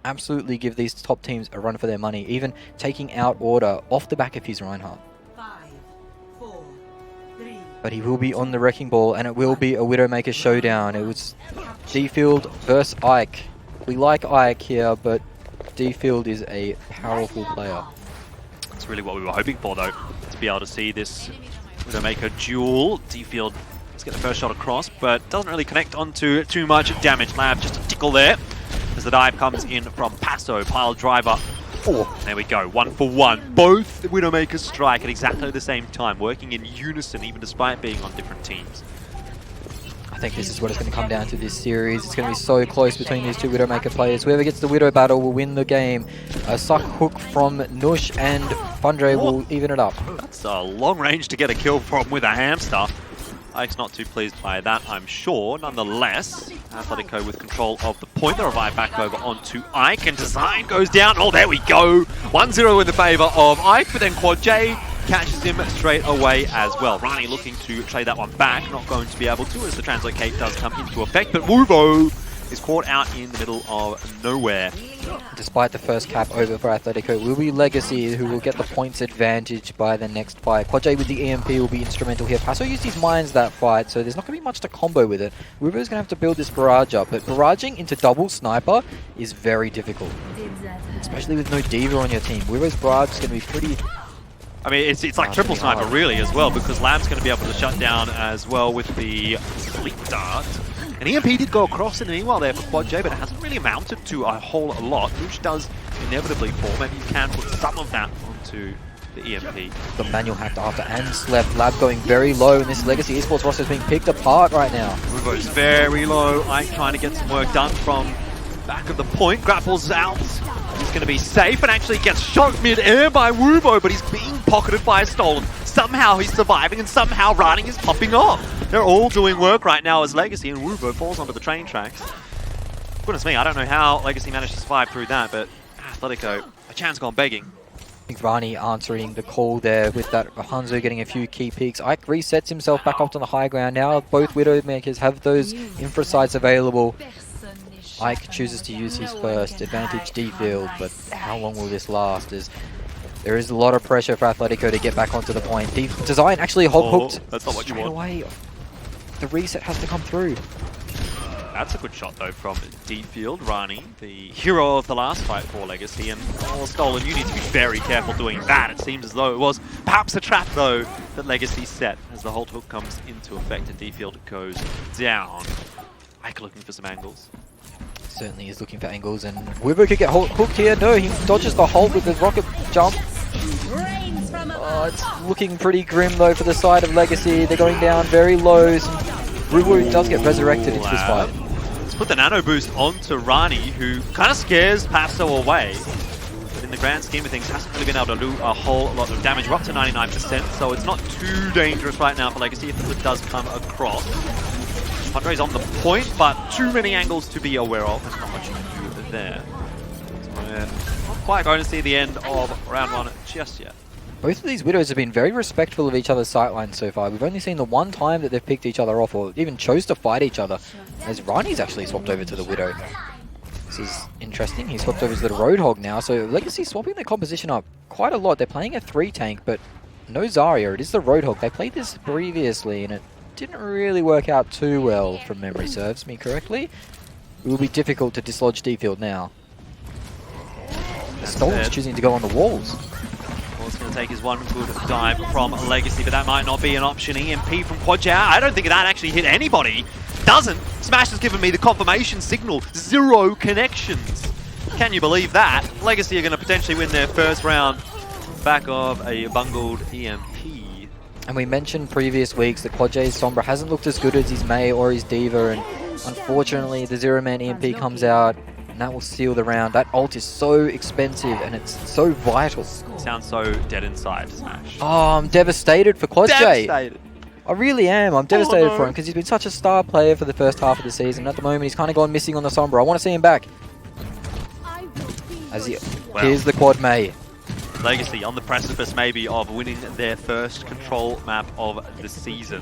absolutely give these top teams a run for their money, even taking out Order off the back of his Reinhardt. 5, 4, 3. But he will be on the wrecking ball, and it will be a Widowmaker showdown. It was D-Field versus Ike. We like Ike here, but D-Field is a powerful player. That's really what we were hoping for, though, to be able to see this Widowmaker duel. D-Field, let's get the first shot across, but doesn't really connect onto too much damage. Lab just a tickle there as the dive comes in from Passo. Pile driver. Oh, there we go, 1 for 1. Both Widowmakers strike at exactly the same time, working in unison, even despite being on different teams. I think this is what it's going to come down to this series. It's going to be so close between these two Widowmaker players. Whoever gets the Widow battle will win the game. A suck hook from Nush and Fundre will even it up. That's a long range to get a kill from with a hamster. Ike's not too pleased by that, I'm sure. Nonetheless, Athletico with control of the point. The revive back over onto Ike, and Design goes down. Oh, there we go. 1-0 in the favor of Ike, but then Quad J catches him straight away as well. Rani looking to trade that one back, not going to be able to as the Translocate does come into effect, but Wuvo is caught out in the middle of nowhere. Despite the first cap over for Athletico, it will be Legacy who will get the points advantage by the next fight. Quadjay with the EMP will be instrumental here. Passo used his mines that fight, so there's not going to be much to combo with it. Wuvo's going to have to build this barrage up, but barraging into double sniper is very difficult, especially with no Diva on your team. Wuvo's barrage is going to be pretty... I mean, it's like triple sniper really as well, because Lab's going to be able to shut down as well with the Sleep Dart. And EMP did go across in the meanwhile there for Quad J, but it hasn't really amounted to a whole lot, which does inevitably fall. Maybe you can put some of that onto the EMP. The manual hacked after and slept. Lab going very low, and this Legacy Esports roster is being picked apart right now. Wuvo's very low. Ike trying to get some work done from back of the point. Grapples out. He's going to be safe and actually gets shot mid-air by Wuvo, but he's being pocketed by a Stolen. Somehow he's surviving and somehow Running is popping off. They're all doing work right now as Legacy, and Wuvo falls onto the train tracks. Goodness me, I don't know how Legacy managed to survive through that, but Athletico, a chance gone begging. I think Rani answering the call there with that Hanzo getting a few key peaks. Ike resets himself back up to the high ground. Now both Widowmakers have those infra sites available. Ike chooses to use his first advantage D-field, but how long will this last? There is a lot of pressure for Athletico to get back onto the point. Design actually hooked that's not what you want. away. The reset has to come through. That's a good shot though from D-field. Rani, the hero of the last fight for Legacy, and Stolen, you need to be very careful doing that. It seems as though it was perhaps a trap though that Legacy set as the hold hook comes into effect and D-field goes down. Ike looking for some angles. Certainly is looking for angles, and Wuvo could get hooked here. No, he dodges the hold with the rocket jump. Oh, it's looking pretty grim though for the side of Legacy. They're going down very low. Wuvo does get resurrected into this fight. Let's put the nano boost onto Rani, who kind of scares Passo away. But in the grand scheme of things, hasn't really been able to do a whole lot of damage. We're up to 99%, so it's not too dangerous right now for Legacy if it does come across. Andre's on the point, but too many angles to be aware of. There's not much you can do there. So we're not quite going to see the end of round one just yet. Both of these Widows have been very respectful of each other's sightlines so far. We've only seen the one time that they've picked each other off or even chose to fight each other, as Rani's actually swapped over to the Widow. This is interesting. He swapped over to the Roadhog now, so Legacy swapping their composition up quite a lot. They're playing a 3-tank, but no Zarya. It is the Roadhog. They played this previously, and it didn't really work out too well, from memory serves me correctly. It will be difficult to dislodge D-field now. Stolen's choosing to go on the walls. It's going to take his one good dive from Legacy, but that might not be an option. EMP from Quad J. I don't think that actually hit anybody. Doesn't. Smash has given me the confirmation signal. 0 connections. Can you believe that? Legacy are going to potentially win their first round back of a bungled EMP. And we mentioned previous weeks that Quad J's Sombra hasn't looked as good as his Mei or his Diva, and unfortunately the Zero-Man EMP comes out, and that will seal the round. That ult is so expensive, and it's so vital. Sounds so dead inside, Smash. Oh, I'm devastated for Quad J. Devastated. I really am. I'm devastated for him, because he's been such a star player for the first half of the season. At the moment, he's kind of gone missing on the Sombra. I want to see him back. Here's the Quad Mei. Legacy on the precipice maybe of winning their first control map of the season.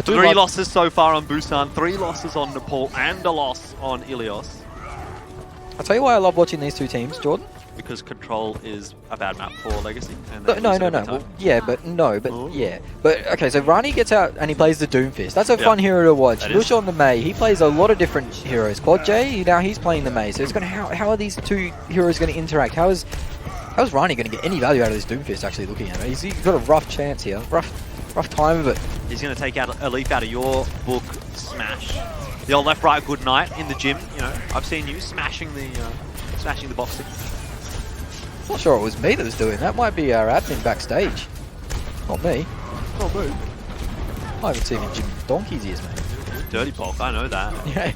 3 losses so far on Busan, 3 losses on Nepal, and a loss on Ilios. I'll tell you why I love watching these two teams, Jordan. Because Control is a bad map for Legacy. And No, they no, lose it no, every no. time. Well, yeah, but no, but Oh. yeah. But okay, so Rani gets out and he plays the Doomfist. That's a Yeah. fun hero to watch. That Lush is. on the Mei, he plays a lot of different heroes. Quad J, now he's playing the Mei. So it's gonna how are these two heroes going to interact? How's Rani going to get any value out of this Doomfist? Actually, looking at it, he's got a rough chance here. Rough time of it. He's going to take out a leaf out of your book, Smash. The old left, right, good night in the gym. You know, I've seen you smashing the boxing. Not sure it was me that was doing that. Might be our admin backstage. Not me. Oh, mate. I haven't seen him gym donkey's ears, mate. Dirty bulk, I know that. Yeah.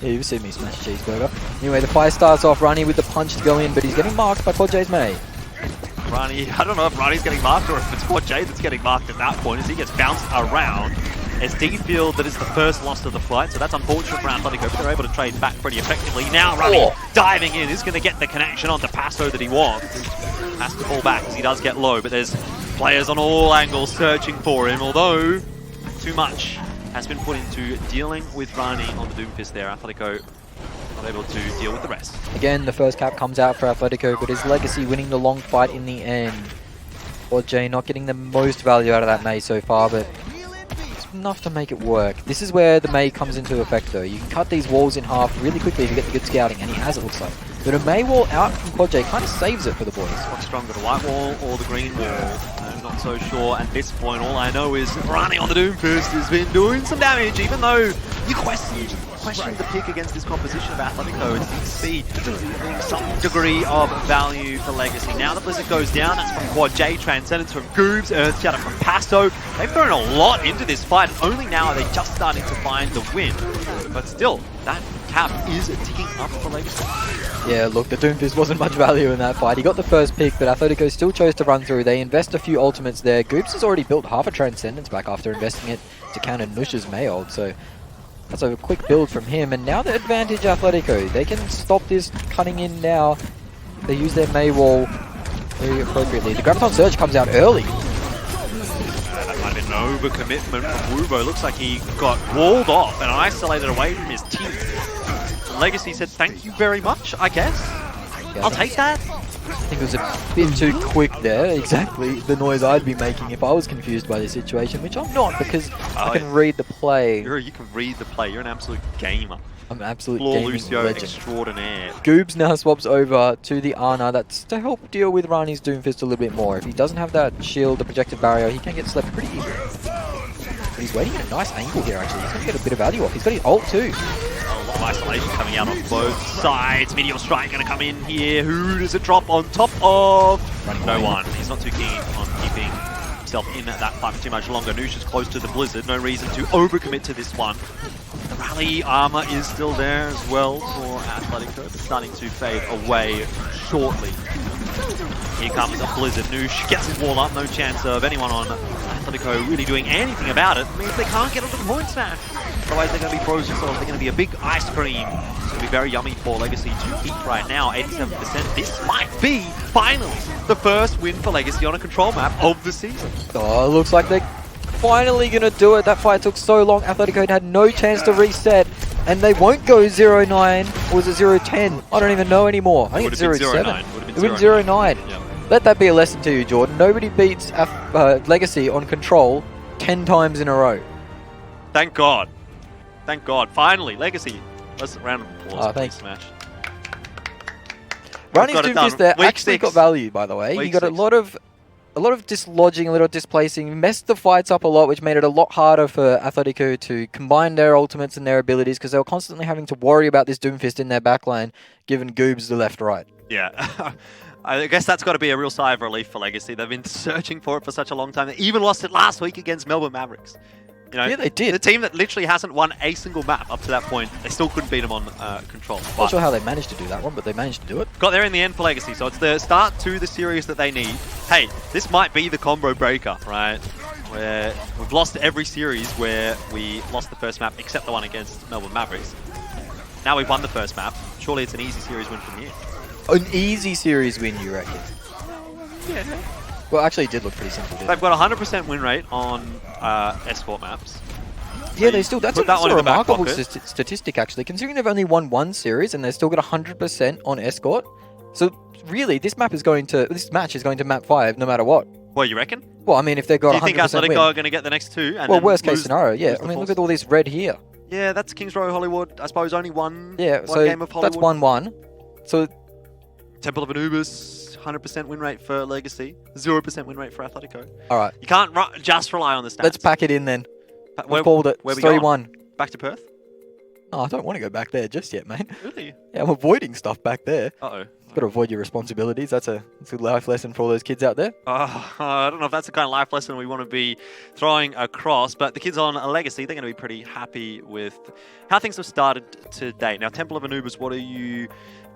Yeah, you've seen me smash a cheeseburger. Anyway, the fight starts off. Rani with the punch to go in, but he's getting marked by Quad J's Mei. Rani, I don't know if Rani's getting marked or if it's Quad J that's getting marked at that point as he gets bounced around. It's D-Field that is the first loss of the fight, so that's unfortunate for Athletico, but they're able to trade back pretty effectively. Now Rani diving in is going to get the connection onto Pasto that he wants. Has to fall back as he does get low, but there's players on all angles searching for him, although too much has been put into dealing with Rani on the Doomfist there. Athletico not able to deal with the rest. Again, the first cap comes out for Athletico, but his Legacy winning the long fight in the end. Quad J not getting the most value out of that Mei so far, but it's enough to make it work. This is where the Mei comes into effect though. You can cut these walls in half really quickly if you get the good scouting, and he has, it looks like. But a Mei wall out from Quad J kind of saves it for the boys. What's stronger, the white wall or the green wall? I'm not so sure at this point. All I know is Rani on the Doomfist has been doing some damage, even though you question the pick against this composition of Athletico. It seems to be some degree of value for Legacy. Now the Blizzard goes down, that's from Quad J, Transcendence from Goobs, Earthshatter from Pasto. They've thrown a lot into this fight. Only now are they just starting to find the win. But still, that cap is ticking up for Legacy. Yeah, look, the Doomfist wasn't much value in that fight. He got the first pick, but Athletico still chose to run through. They invest a few ultimates there. Goobs has already built half a Transcendence back after investing it to counter Nush's Mei ult, so that's a quick build from him. And now the advantage Athletico. They can stop this cutting in now. They use their Mei wall very appropriately. The Graviton Surge comes out early. That might have been an overcommitment from Wubo. Looks like he got walled off and isolated away from his team. Legacy said, thank you very much, I guess. Yeah, I'll take that. I think it was a bit too quick there. Exactly the noise I'd be making if I was confused by this situation, which I'm not because I can read the play. You can read the play. You're an absolute gamer. I'm an absolute Floor gaming Lucio legend. extraordinaire. Goobs now swaps over to the Ana. That's to help deal with Rani's Doomfist a little bit more. If he doesn't have that shield, the projected barrier, he can get slept pretty easily. But he's waiting at a nice angle here, actually. He's going to get a bit of value off. He's got his ult too. A lot of isolation coming out on both sides. Meteor Strike going to come in here. Who does it drop on top of? No one. He's not too keen on keeping himself in that fight for too much longer. Noosh is close to the Blizzard. No reason to overcommit to this one. The rally armor is still there as well for Athletico, but starting to fade away shortly. Here comes a Blizzard. Noosh gets his wall up. No chance of anyone on Athletico really doing anything about it. It means they can't get onto the point smash. Otherwise they're going to be frozen souls. They're going to be a big ice cream. It's going to be very yummy for Legacy to eat right now. 87%. This might be, finally, the first win for Legacy on a control map of the season. Oh, it looks like they're finally going to do it. That fight took so long. Athletico had no chance to reset. And they won't go 0-9. Or was it 0-10? I don't even know anymore. I think it's 0-7. It would 0-9. Yep. Let that be a lesson to you, Jordan. Nobody beats Legacy on control 10 times in a row. Thank God. Thank God. Finally, Legacy. Let's round of applause. Oh, thanks. Smash. Rani's got it Doomfist done. there Week actually 6. got value, by the way. He Week got 6. a lot of dislodging, a little displacing, messed the fights up a lot, which made it a lot harder for Athletico to combine their ultimates and their abilities because they were constantly having to worry about this Doomfist in their backline, given Goobs the left-right. Yeah. I guess that's got to be a real sigh of relief for Legacy. They've been searching for it for such a long time. They even lost it last week against Melbourne Mavericks. You know, Yeah, they did. The team that literally hasn't won a single map up to that point, they still couldn't beat them on control. Not But sure how they managed to do that one, but they managed to do it. got there in the end for Legacy, so it's the start to the series that they need. Hey, this might be the combo breaker, right? Where we've lost every series where we lost the first map, except the one against Melbourne Mavericks. Now we've won the first map. Surely it's an easy series win from here. An easy series win, you reckon? Yeah. Well, actually, it did look pretty simple, didn't They've it? got a 100% win rate on escort maps. Yeah, they still. That's put that one a in the back remarkable pocket. statistic, actually, considering they've only won one series and they've still got 100% on escort. So really, this match is going to map 5 no matter what. What, you reckon? Well, I mean, if they've got Do you think 100% Atletico win, are going to get the next 2? And well, then worst case lose- scenario, yeah. lose I the mean, look fourth? at all this red here. Yeah, that's Kings Row Hollywood. I suppose only one. Yeah, one so game of Hollywood. that's 1-1. So Temple of Anubis, 100% win rate for Legacy, 0% win rate for Atletico. all right, You can't just rely on the stats. let's pack it in then. Where, We've called it. where It's we going? 3-1. Back to Perth? Oh, I don't want to go back there just yet, mate. Really? Yeah, I'm avoiding stuff back there. Uh-oh. Got to avoid your responsibilities. That's a life lesson for all those kids out there. I don't know if that's the kind of life lesson we want to be throwing across, but the kids on a Legacy, they're going to be pretty happy with how things have started to date. Now, Temple of Anubis, what are you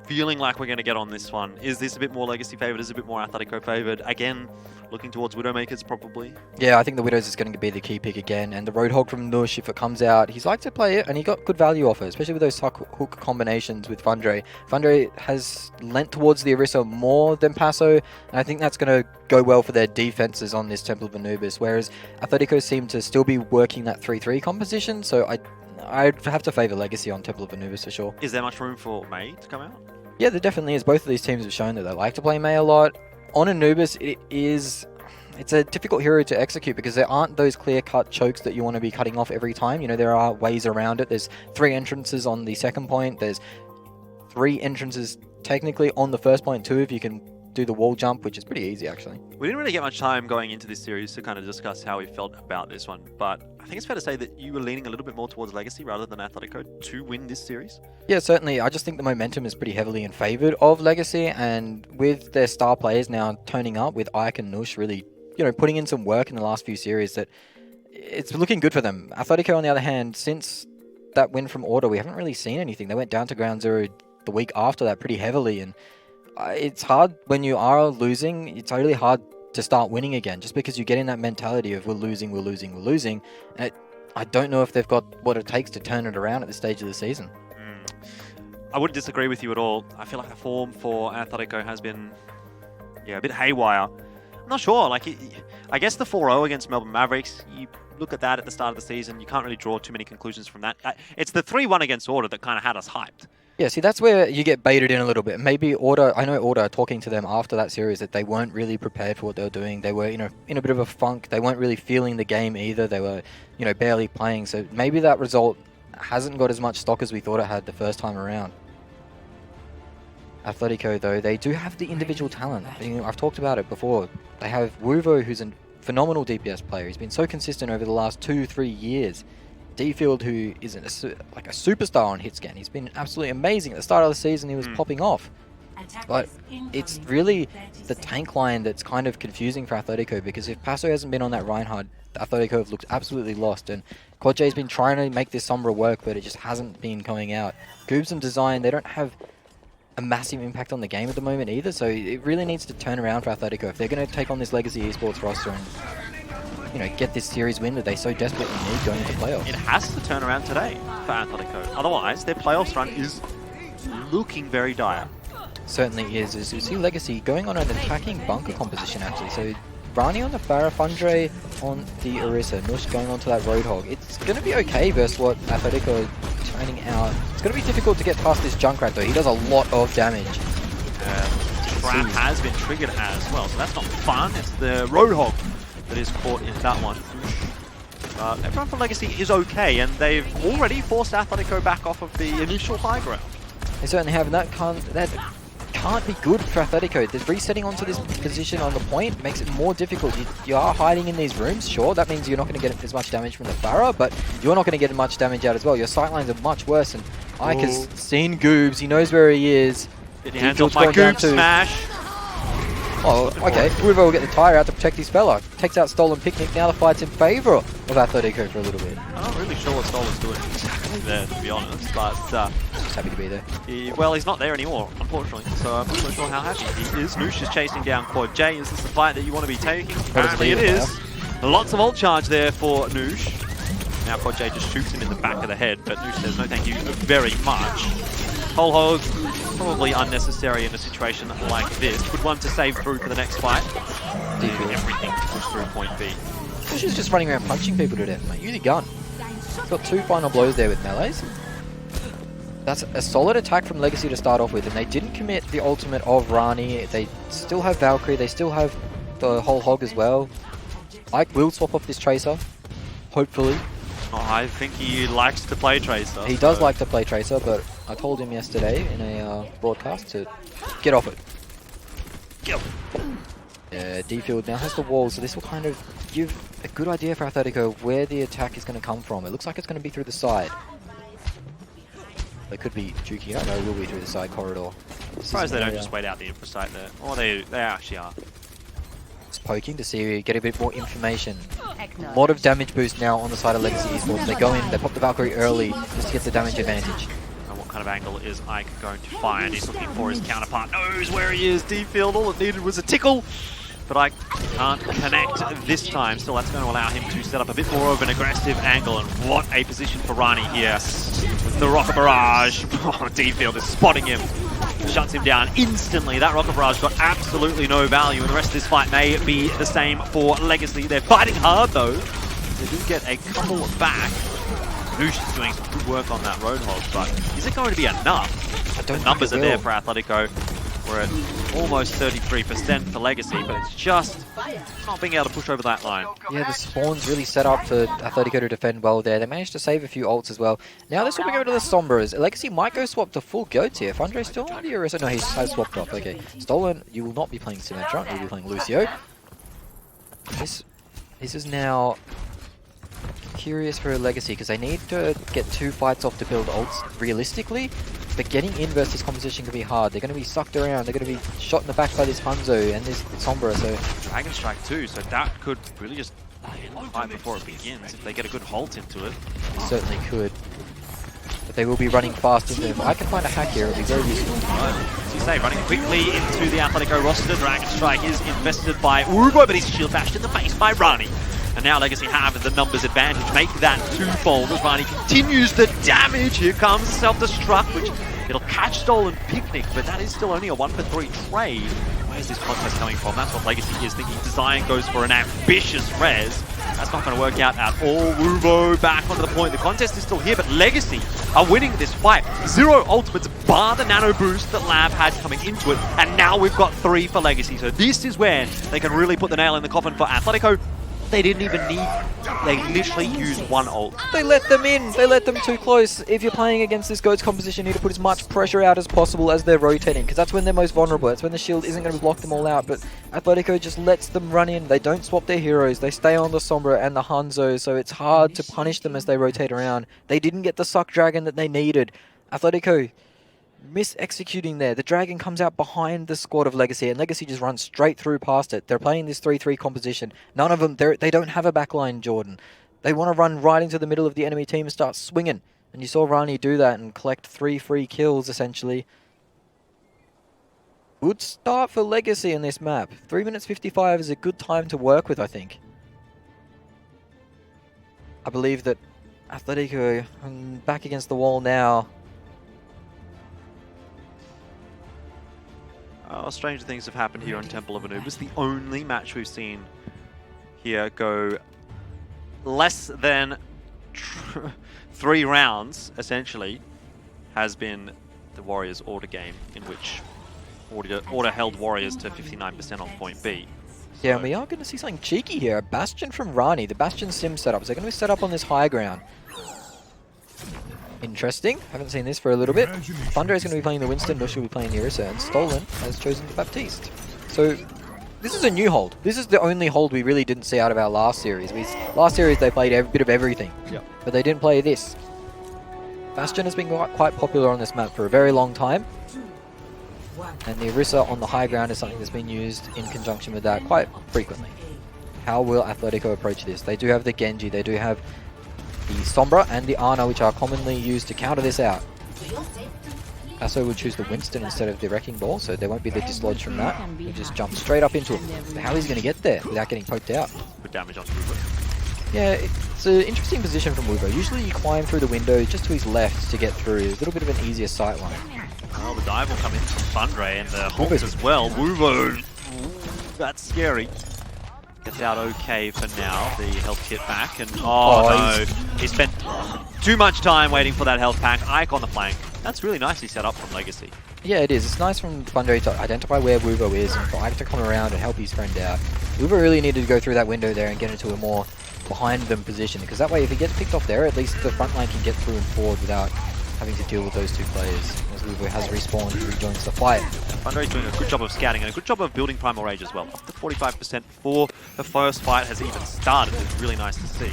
feeling like we're going to get on this one? Is this a bit more Legacy favoured? Is it a bit more Atletico favoured? Again, looking towards Widowmakers, probably. Yeah, I think the Widows is going to be the key pick again, and the Roadhog from Nush, if it comes out, he's like to play it, and he got good value off it, especially with those hook combinations with Fundre. Fundre has lent towards the Orisa more than Paso, and I think that's going to go well for their defenses on this Temple of Anubis, whereas Atletico seem to still be working that 3-3 composition, so I'd have to favour Legacy on Temple of Anubis for sure. Is there much room for May to come out? Yeah, there definitely is. Both of these teams have shown that they like to play May a lot. On Anubis, it's a difficult hero to execute because there aren't those clear-cut chokes that you want to be cutting off every time. You know, there are ways around it. There's 3 entrances on the second point. There's 3 entrances technically on the first point too, if you can do the wall jump, which is pretty easy actually. We didn't really get much time going into this series to kind of discuss how we felt about this one, but I think it's fair to say that you were leaning a little bit more towards Legacy rather than Atletico to win this series. Yeah, certainly. I just think the momentum is pretty heavily in favour of Legacy, and with their star players now turning up, with Ike and Nush really, you know, putting in some work in the last few series, that it's looking good for them. Atletico, on the other hand, since that win from Order, we haven't really seen anything. They went down to Ground Zero the week after that pretty heavily, and it's hard when you are losing. It's really hard to start winning again, just because you get in that mentality of we're losing. And I don't know if they've got what it takes to turn it around at this stage of the season. I wouldn't disagree with you at all. I feel like the form for Atletico has been, a bit haywire. I'm not sure. Like, I guess the 4-0 against Melbourne Mavericks, you look at that at the start of the season, you can't really draw too many conclusions from that. It's the 3-1 against Order that kind of had us hyped. Yeah, see, that's where you get baited in a little bit. Maybe Order, I know Order, talking to them after that series, that they weren't really prepared for what they were doing. They were, in a bit of a funk. They weren't really feeling the game either. They were, barely playing. So maybe that result hasn't got as much stock as we thought it had the first time around. Atletico, though, they do have the individual talent. I've talked about it before. They have Wuvo, who's a phenomenal DPS player. He's been so consistent over the last 2-3 years. D-Field, who is like a superstar on hitscan. He's been absolutely amazing. At the start of the season, he was popping off. But it's really the tank line that's kind of confusing for Atletico, because if Paso hasn't been on that Reinhardt, Atletico have looked absolutely lost. And Quad J's been trying to make this Sombra work, but it just hasn't been coming out. Goobs and Design, they don't have a massive impact on the game at the moment either, so it really needs to turn around for Atletico if they're going to take on this Legacy Esports roster and get this series win that they so desperately need going into playoffs. It has to turn around today for Atletico. Otherwise, their playoffs run is looking very dire. Certainly is. As you see Legacy going on an attacking bunker composition actually. So Rani on the Farah, Fundre on the Orisa, Nush going onto that Roadhog. It's going to be okay versus what Atletico are turning out. It's going to be difficult to get past this Junkrat though. He does a lot of damage. Trap has been triggered as well, so that's not fun. It's the Roadhog that is caught in that one. Everyone from Legacy is okay, and they've already forced Atletico back off of the initial high ground. They certainly have, and that can't be good for Atletico. The resetting onto this position on the point makes it more difficult. You are hiding in these rooms, sure. That means you're not going to get as much damage from the Farah, but you're not going to get much damage out as well. Your sightlines are much worse, and Ike has seen Goobs. He knows where he is. Get your hands off my Goob smash. Oh, okay. Wuvo will get the tire out to protect his fella. Takes out Stolen Picnic. Now the fight's in favour of Atletico for a little bit. I'm not really sure what Stolen's doing exactly there, to be honest, but just happy to be there. He's not there anymore, unfortunately, so I'm not so sure how happy he is. Noosh is chasing down Quad J. Is this the fight that you want to be taking? Apparently it is. Lots of ult charge there for Noosh. Now Quad J just shoots him in the back of the head, but Noosh says no thank you very much. Whole hog, probably unnecessary in a situation like this. Would want to save through for the next fight. Do everything to push through point B. She's just running around punching people to death, mate. Use your gun. He's got 2 final blows there with melees. That's a solid attack from Legacy to start off with, and they didn't commit the ultimate of Rani. They still have Valkyrie, they still have the whole hog as well. Ike will swap off this Tracer, hopefully. Oh, I think he likes to play Tracer. He does like to play Tracer, but I told him yesterday in a broadcast to get off it. D-Field now has the wall, so this will kind of give a good idea for Athletico where the attack is going to come from. It looks like it's going to be through the side. It could be Juki, I don't know, it will be through the side corridor. Surprised they don't just wait out the infra site there. Or they actually are. Just poking to see, get a bit more information. A lot of damage boost now on the side of Legacy Esports. They go in, they pop the Valkyrie early just to get the damage advantage. And what kind of angle is Ike going to find? He's looking for his counterpart, knows where he is. D-Field, all it needed was a tickle. But Ike can't connect this time. Still, that's going to allow him to set up a bit more of an aggressive angle. And what a position for Rani here. With the Rocket Barrage. Oh, D-Field is spotting him. Shuts him down instantly. That Rocket Barrage got absolutely no value. And the rest of this fight may be the same for Legacy. They're fighting hard, though. They do get a couple back. Noosh is doing some good work on that Roadhog, but is it going to be enough? The numbers are there for Athletico. We're at almost 33% for Legacy, but it's just not being able to push over that line. Yeah, the spawn's really set up for Athletico to defend well there. They managed to save a few ults as well. Now they're swapping over to the Sombras. Legacy might go swap to full goats here. If Andre's still on the Orisa, no, he has swapped off. Okay, Stolen, you will not be playing Symmetra, you'll be playing Lucio. This is now curious for Legacy because they need to get 2 fights off to build ults realistically. But getting in versus this composition can be hard. They're going to be sucked around. They're going to be shot in the back by this Hanzo and this Sombra. So Dragon Strike too, so that could really just fight before it begins if they get a good halt into it. Certainly could. But they will be running fast into it. If I can find a hack here, it'll be very useful. As you say, running quickly into the Athletico roster. Dragon Strike is invested by Uruguay, but he's shield bashed in the face by Rani. And now Legacy have the numbers advantage. Make that 2-fold as Rani continues the damage. Here comes self-destruct, which it'll catch Stolen Picnic, but that is still only a 1-for-3 trade. Where's this contest coming from? That's what Legacy is thinking. Design goes for an ambitious res. That's not going to work out at all. Wuvo back onto the point. The contest is still here, but Legacy are winning this fight. 0 ultimates bar the nano boost that Lab had coming into it, and now we've got 3 for Legacy. So this is where they can really put the nail in the coffin for Athletico. They didn't even need, they literally used 1 ult. They let them in, they let them too close. If you're playing against this GOATS composition, you need to put as much pressure out as possible as they're rotating, because that's when they're most vulnerable. That's when the shield isn't going to block them all out, but Athletico just lets them run in. They don't swap their heroes, they stay on the Sombra and the Hanzo, so it's hard to punish them as they rotate around. They didn't get the Suck Dragon that they needed. Athletico mis-executing there. The Dragon comes out behind the squad of Legacy, and Legacy just runs straight through past it. They're playing this 3-3 composition. None of them, they don't have a backline, Jordan. They want to run right into the middle of the enemy team and start swinging. And you saw Rani do that and collect 3 free kills, essentially. Good start for Legacy in this map. 3 minutes 55 is a good time to work with, I think. I believe that Athletico back against the wall now. Stranger things have happened here on Temple of Anubis. The only match we've seen here go less than 3 rounds, essentially, has been the Warriors Order game, in which Order held Warriors to 59% on point B. Yeah, and we are going to see something cheeky here. A Bastion from Rani. The Bastion sim setup. So they're going to be set up on this high ground. Interesting. Haven't seen this for a little bit. Thunder is going to be playing the Winston, Nush will be playing the Orisa, and Stolen has chosen the Baptiste. So this is a new hold. This is the only hold we really didn't see out of our last series. Last series they played a bit of everything, but they didn't play this. Bastion has been quite popular on this map for a very long time. And the Orisa on the high ground is something that's been used in conjunction with that quite frequently. How will Athletico approach this? They do have the Genji, they do have the Sombra and the Ana, which are commonly used to counter this out. Paso would choose the Winston instead of the Wrecking Ball, so there won't be the dislodge from that. He'll just jump straight up into it. But how he's going to get there without getting poked out? Good damage on Wuvo. Yeah, it's an interesting position from Wuvo. Usually you climb through the window just to his left to get through. A little bit of an easier sight line. Well, the dive will come in from Fundray and the halt as well. Wuvo, that's scary. Gets out okay for now, the health kit back, and oh no, he spent too much time waiting for that health pack. Ike on the flank. That's really nicely set up from Legacy. Yeah, it is. It's nice from Fundre to identify where Wuvo is and for Ike to come around and help his friend out. Wuvo really needed to go through that window there and get into a more behind them position, because that way if he gets picked off there, at least the front line can get through and forward without having to deal with those two players. As Wuvo has respawned and rejoins the fight. Fundre's doing a good job of scouting and a good job of building Primal Rage as well. Up to 45% before the first fight has even started. It's really nice to see.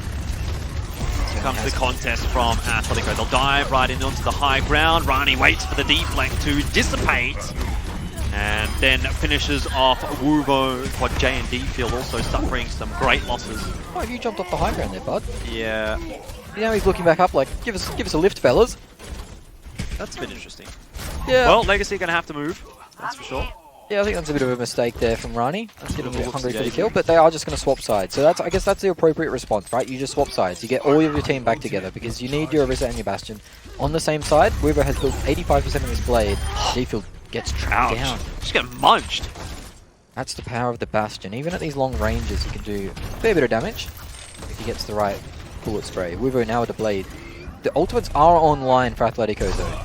Here comes the contest from Athletico. They'll dive right in onto the high ground. Rani waits for the deflect to dissipate. And then finishes off Wuvo. What J&D feel also suffering some great losses. Oh, have you jumped off the high ground there, bud? Yeah. You know, he's looking back up like, give us a lift, fellas. That's a bit interesting. Yeah. Well, Legacy are going to have to move. That's for sure. Yeah, I think that's a bit of a mistake there from Rani. That's getting a bit hungry for the Whoopsie-daisy. kill, but they are just going to swap sides. So I guess that's the appropriate response, right? You just swap sides. You get all of your team back together because you need your Orisa and your Bastion on the same side. Weaver has built 85% of his blade. Defield gets trapped down. Just get munched. That's the power of the Bastion. Even at these long ranges, he can do a fair bit of damage if he gets the right bullet spray. Weaver now with the blade. The ultimates are online for Athletico though.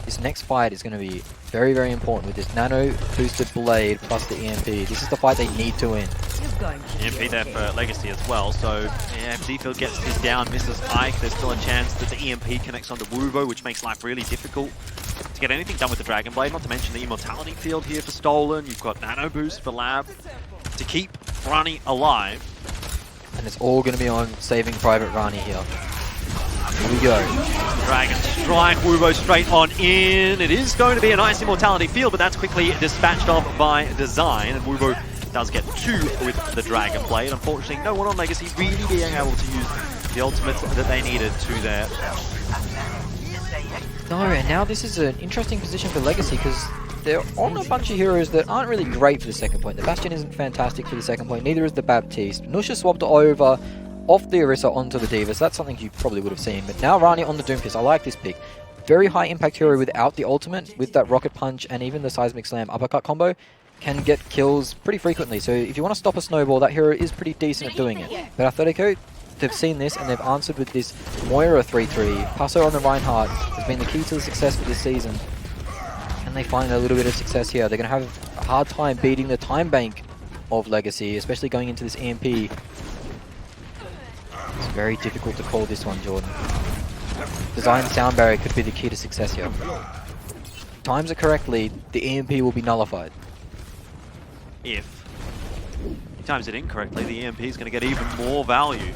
This next fight is going to be very, very important with this nano boosted blade plus the EMP. This is the fight they need to win. EMP there for Legacy as well, so yeah, if Defield gets his down, misses Ike, there's still a chance that the EMP connects onto Wuvo, which makes life really difficult to get anything done with the Dragon Blade, not to mention the Immortality Field here for Stolen. You've got Nano Boost for Lab to keep Rani alive. And it's all going to be on saving Private Rani here. Here we go. Dragon Strike, Wuvo straight on in. It is going to be a nice Immortality Field, but that's quickly dispatched off by design, and Wuvo does get 2 with the Dragon Blade. Unfortunately, no one on Legacy really being able to use the ultimate that they needed to there. No, and now this is an interesting position for Legacy because they're on a bunch of heroes that aren't really great for the second point. The Bastion isn't fantastic for the second point, neither is the Baptiste. Nusha swapped over off the Orisa onto the D.Va, so that's something you probably would have seen. But now Rani on the Doomfist, I like this pick. Very high impact hero without the ultimate, with that Rocket Punch and even the Seismic Slam uppercut combo, can get kills pretty frequently. So if you want to stop a snowball, that hero is pretty decent at doing it. But Athletico, they've seen this and they've answered with this Moira 3-3. Paso on the Reinhardt has been the key to the success for this season. And they find a little bit of success here. They're going to have a hard time beating the time bank of Legacy, especially going into this EMP. It's very difficult to call this one, Jordan. Design sound barrier could be the key to success here. Times it correctly, the EMP will be nullified. If he times it incorrectly, the EMP is going to get even more value.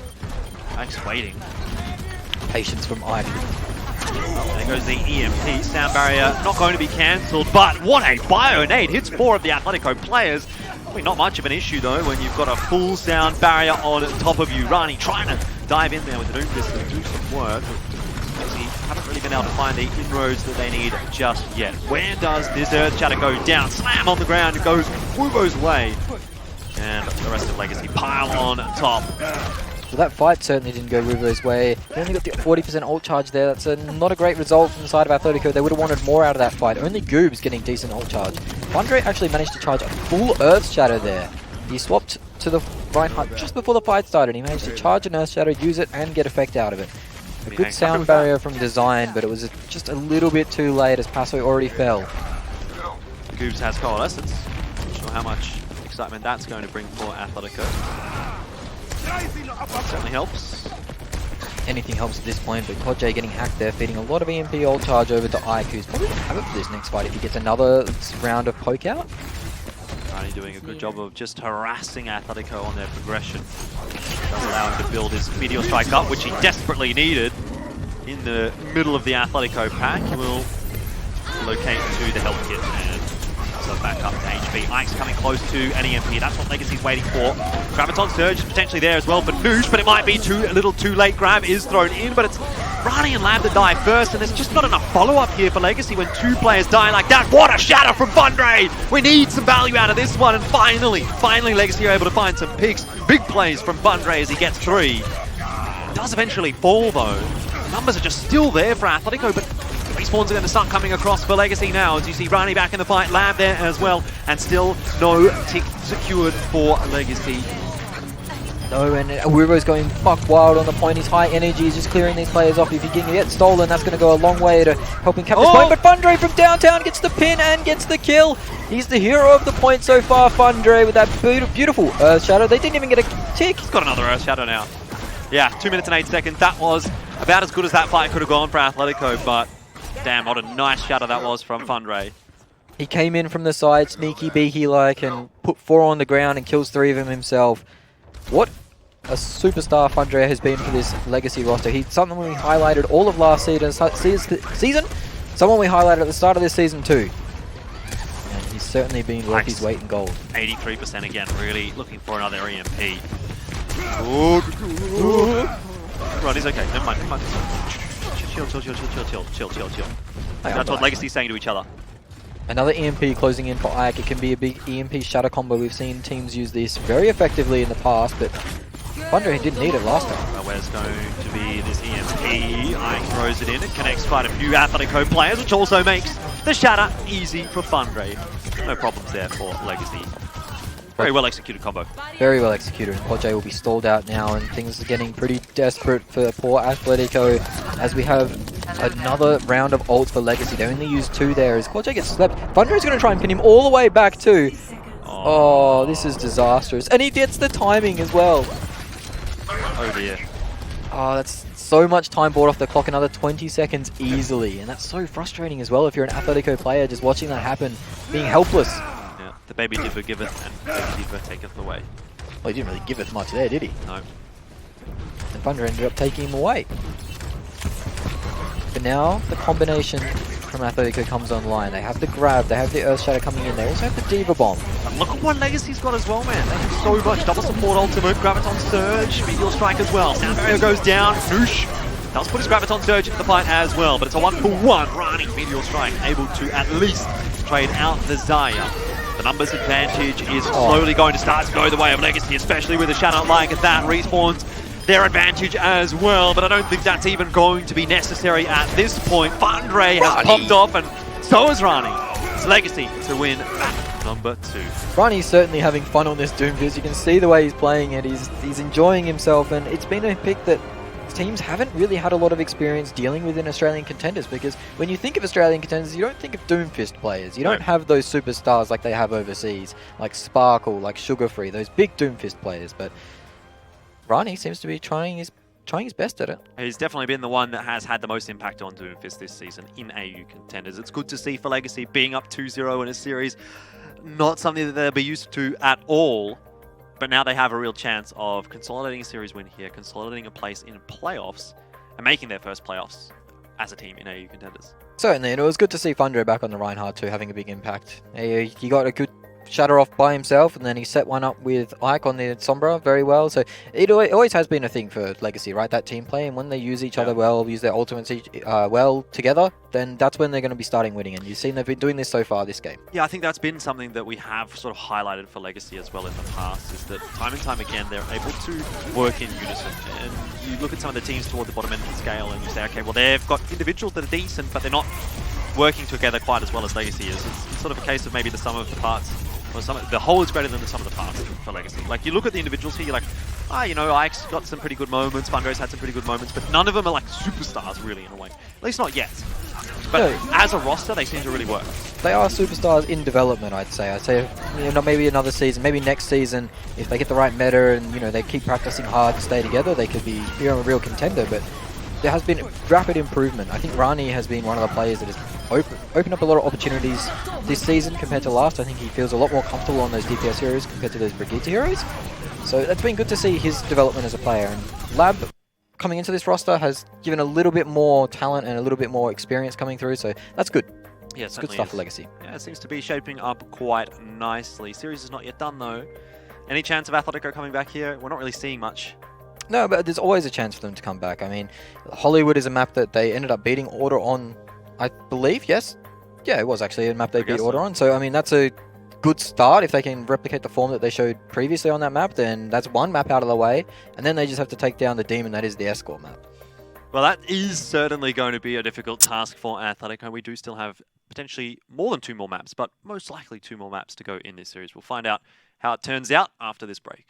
Ike's waiting. Patience from Ike. There goes the EMP. Sound barrier not going to be cancelled, but what a bio-nade! Hits 4 of the Athletico players. Probably not much of an issue though when you've got a full sound barrier on top of you. Rani trying to dive in there with the Doomfist and do some work. Actually, haven't really been able to find the inroads that they need just yet. Where does this Earth Shatter go down? Slam on the ground, it goes Wuvo's way. And the rest of Legacy pile on top. So that fight certainly didn't go Wuvo's way. They only got the 40% ult charge there. That's not a great result from the side of Athletico. They would have wanted more out of that fight. Only Goob's getting decent ult charge. Andre actually managed to charge a full Earth Shatter there. He swapped to the Reinhardt just before the fight started. He managed to charge an Earth Shatter, use it, and get effect out of it. A good sound barrier from design, but it was just a little bit too late as Paso already fell. Goobs has Coalescence. Not sure how much excitement that's going to bring for Athletico. Certainly helps. Anything helps at this point, but Kodjay getting hacked there, feeding a lot of EMP ult charge over to Ike, who's probably going to have it for this next fight if he gets another round of poke out. Rani doing a good job of just harassing Athletico on their progression. Does allow him to build his Meteor Strike up, which he desperately needed. In the middle of the Athletico pack, he will locate to the health kit and so back up to HP. Ike's coming close to an EMP. That's what Legacy's waiting for. Graviton Surge is potentially there as well for Noosh, but it might be a little too late. Grab is thrown in, but it's Rani and Lab that die first, and there's just not enough follow-up here for Legacy when 2 players die like that. What a shatter from Fundre! We need some value out of this one, and finally Legacy are able to find some picks. Big plays from Fundre as he gets 3. Does eventually fall though. Numbers are just still there for Athletico, but respawns are going to start coming across for Legacy now as you see Rani back in the fight, Lab there as well, and still no tick secured for Legacy. No, and Awiro's going buck wild on the point. He's high energy. He's just clearing these players off. If he can get stolen, that's going to go a long way to helping cap this point. But Fundre from downtown gets the pin and gets the kill. He's the hero of the point so far, Fundre, with that beautiful Earth Shadow. They didn't even get a tick. He's got another Earth Shadow now. Yeah, 2 minutes and 8 seconds. That was about as good as that fight could have gone for Athletico, but damn, what a nice shadow that was from Fundre. He came in from the side, sneaky beaky like, and put 4 on the ground and kills 3 of them himself. What a superstar Fundre has been for this Legacy roster. He's something we highlighted all of last season, someone we highlighted at the start of this season too. And he's certainly been worth his weight in gold. 83% again, really looking for another EMP. Right, he's okay. Never mind. Chill. That's what Legacy's saying to each other. Another EMP closing in for Ike. It can be a big EMP shatter combo. We've seen teams use this very effectively in the past, but Fundre didn't need it last time. Well, where's going to be this EMP? Ike throws it in. It connects quite a few Athletico players, which also makes the shatter easy for Fundre. No problems there for Legacy. Very well executed combo. Very well executed. Kodje will be stalled out now, and things are getting pretty desperate for poor Athletico as we have another round of ults for Legacy. They only use 2 there as Kodje gets slept. Thunder is going to try and pin him all the way back too. Oh, this is disastrous. And he gets the timing as well. Oh dear. Oh, that's so much time bought off the clock, another 20 seconds easily. And that's so frustrating as well if you're an Athletico player, just watching that happen, being helpless. Yeah, the baby diver giveth and baby diver taketh away. Well, he didn't really give it much there, did he? No. And Thunder ended up taking him away. But now the combination from Athletico comes online. They have the grab, they have the Earth Shatter coming in, they also have the Diva Bomb. And look at what Legacy's got as well, man. They have so much. Double support ultimate, Graviton Surge, Meteor Strike as well. Sound Barrier goes down, Noosh does put his Graviton Surge into the fight as well, but it's a 1-for-1. Rani, Meteor Strike, able to at least trade out the Zaya. The numbers advantage is slowly going to start to go the way of Legacy, especially with a Shadow like that. Respawns their advantage as well, but I don't think that's even going to be necessary at this point. Fundre has popped off, and so is Rani. It's Legacy to win map number 2. Rani's certainly having fun on this Doomfist. You can see the way he's playing it. He's enjoying himself, and it's been a pick that teams haven't really had a lot of experience dealing with in Australian contenders, because when you think of Australian contenders, you don't think of Doomfist players. You don't have those superstars like they have overseas, like Sparkle, like Sugarfree, those big Doomfist players, but Rani seems to be trying his best at it. He's definitely been the one that has had the most impact on Doomfist this season in AU contenders. It's good to see for Legacy being up 2-0 in a series. Not something that they'll be used to at all, but now they have a real chance of consolidating a series win here, consolidating a place in playoffs, and making their first playoffs as a team in AU contenders. Certainly, and it was good to see Fundre back on the Reinhardt too, having a big impact. He got a good shatter off by himself, and then he set one up with Ike on the Sombra very well. So it always has been a thing for Legacy, right? That team play, and when they use each other well, use their ultimates well together, then that's when they're going to be starting winning. And you've seen they've been doing this so far this game. Yeah, I think that's been something that we have sort of highlighted for Legacy as well in the past, is that time and time again they're able to work in unison. And you look at some of the teams toward the bottom end of the scale and you say, okay, well, they've got individuals that are decent, but they're not working together quite as well as Legacy is. It's sort of a case of maybe the sum of the parts. The whole is greater than the sum of the parts for Legacy. Like, you look at the individuals here, you're like, you know, Ike's got some pretty good moments, Fundre's had some pretty good moments, but none of them are like superstars really in a way. At least not yet. But as a roster, they seem to really work. They are superstars in development, I'd say. I'd say, you know, maybe another season, maybe next season, if they get the right meta and, you know, they keep practicing hard to stay together, they could be, you know, a real contender. But there has been rapid improvement. I think Rani has been one of the players that has opened up a lot of opportunities this season compared to last. I think he feels a lot more comfortable on those DPS heroes compared to those Brigitte heroes. So it's been good to see his development as a player. And Lab, coming into this roster, has given a little bit more talent and a little bit more experience coming through. So that's good. Yeah, it's good stuff for Legacy. Yeah, it seems to be shaping up quite nicely. Series is not yet done though. Any chance of Athletico coming back here? We're not really seeing much. No, but there's always a chance for them to come back. I mean, Hollywood is a map that they ended up beating Order on, I believe, yes? Yeah, it was actually a map they beat Order on. So, I mean, that's a good start. If they can replicate the form that they showed previously on that map, then that's one map out of the way. And then they just have to take down the demon that is the Escort map. Well, that is certainly going to be a difficult task for Athletico. We do still have potentially more than 2 more maps, but most likely 2 more maps to go in this series. We'll find out how it turns out after this break.